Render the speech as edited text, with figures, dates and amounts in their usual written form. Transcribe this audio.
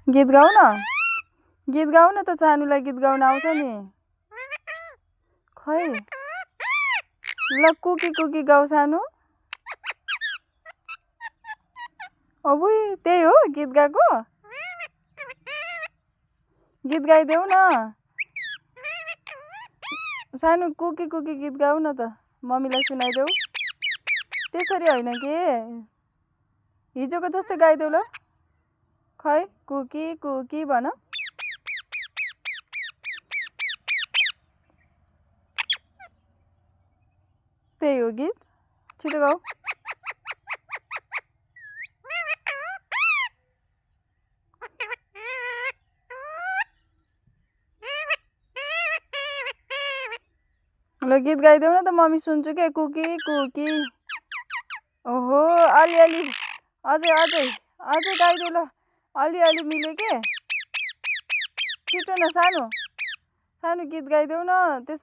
गीत गाऊ न, गीत गाऊ न त, सानुलाई गीत गाउन आउँछ नि। खै ल कुकी कुकी गाऊ सानु। अबुई त्यही हो गीत गाएको? गीत गाइदेऊ न सानु, कुकी कुकी गीत गाऊ न त, मम्मीलाई सुनाइदेऊ। त्यसरी होइन कि हिजोको जस्तै गाइदेऊ ल। खै कुकी कुकी भन। त्यही हो गीत, छिटो गाऊ। ल गीत गाइदेऊ न त, मम्मी सुन्छु के, कुकी कुकी। ओहो अलिअलि अझै अझै अझै गाइदेऊ ल, अलिअलि मिल्यो के। छिटो न सानु, सानु गीत गाइदेऊ न त्यस